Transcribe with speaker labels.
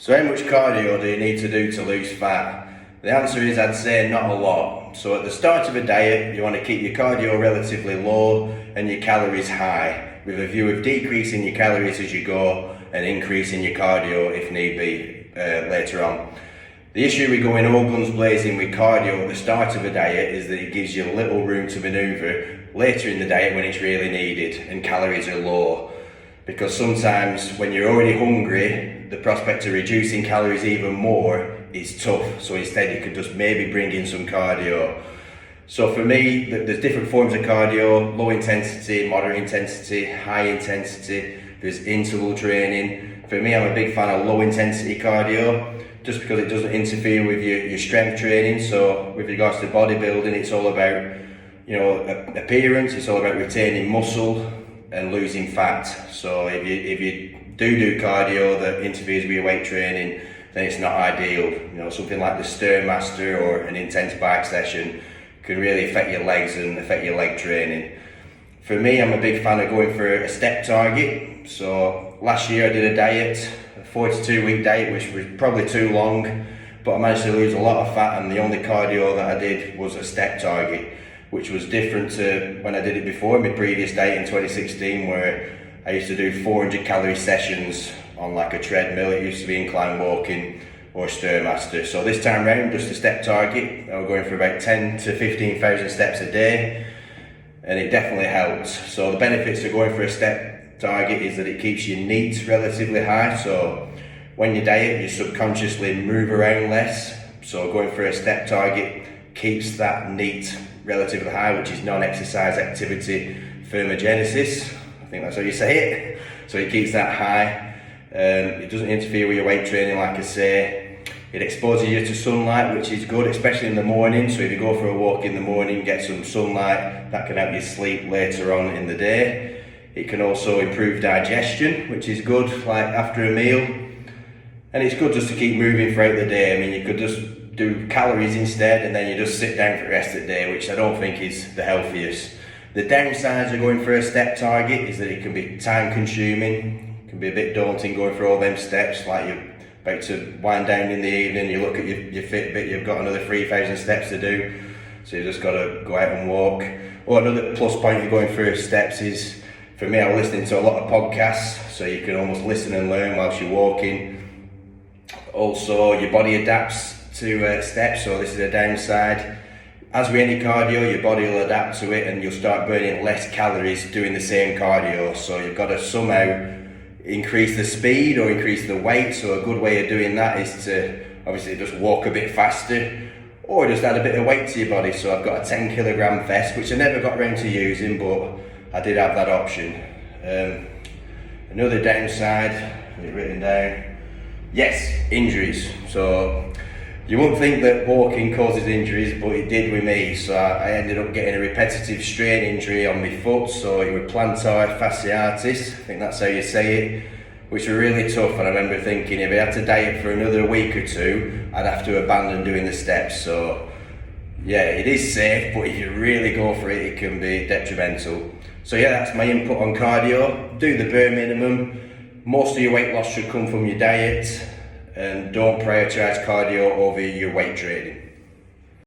Speaker 1: So how much cardio do you need to do to lose fat? The answer is I'd say not a lot. So at the start of a diet, you want to keep your cardio relatively low and your calories high, with a view of decreasing your calories as you go and increasing your cardio if need be later on. The issue with going all guns blazing with cardio at the start of a diet is that it gives you little room to manoeuvre later in the diet when it's really needed and calories are low. Because sometimes when you're already hungry, the prospect of reducing calories even more is tough. So instead you could just maybe bring in some cardio. So for me, there's different forms of cardio: low intensity, moderate intensity, high intensity. There's interval training. For me, I'm a big fan of low intensity cardio, just because it doesn't interfere with your strength training. So with regards to bodybuilding, it's all about, appearance. It's all about retaining muscle and losing fat. So if you do cardio that interferes with your weight training, then it's not ideal. Something like the Stairmaster or an intense bike session can really affect your legs and affect your leg training. For me, I'm a big fan of going for a step target. So last year I did a diet, a 42-week diet, which was probably too long, but I managed to lose a lot of fat, and the only cardio that I did was a step target, which was different to when I did it before in my previous diet in 2016, where I used to do 400 calorie sessions on like a treadmill. It used to be incline walking or Stairmaster. So this time round, just a step target. I was going for about 10 to 15,000 steps a day, and it definitely helps. So the benefits of going for a step target is that it keeps your NEAT relatively high. So when you diet, you subconsciously move around less. So going for a step target keeps that NEAT relatively high, which is non-exercise activity thermogenesis. I think that's how you say it. So it keeps that high. It doesn't interfere with your weight training, like I say. It exposes you to sunlight, which is good, especially in the morning. So if you go for a walk in the morning, get some sunlight, that can help you sleep later on in the day. It can also improve digestion, which is good, like after a meal. And it's good just to keep moving throughout the day. I mean, you could just do calories instead, and then you just sit down for the rest of the day, which I don't think is the healthiest. The downsides of going for a step target is that it can be time consuming. It can be a bit daunting going for all them steps, like you're about to wind down in the evening, you look at your Fitbit, you've got another 3,000 steps to do, so you've just got to go out and walk. Or another plus point of going through steps is, for me, I'm listening to a lot of podcasts, so you can almost listen and learn whilst you're walking. Also, your body adapts to steps, so this is a downside. As with any cardio, your body will adapt to it and you'll start burning less calories doing the same cardio. So you've got to somehow increase the speed or increase the weight. So a good way of doing that is to obviously just walk a bit faster, or just add a bit of weight to your body. So I've got a 10 kilogram vest, which I never got around to using, but I did have that option. Another downside, I've it written down. Yes, injuries. So you wouldn't think that walking causes injuries, but it did with me. So I ended up getting a repetitive strain injury on my foot. So it was plantar fasciitis, I think that's how you say it, which was really tough. And I remember thinking if I had to diet for another week or two, I'd have to abandon doing the steps. So yeah, it is safe, but if you really go for it, it can be detrimental. So yeah, that's my input on cardio. Do the bare minimum. Most of your weight loss should come from your diet. And don't prioritise cardio over your weight training.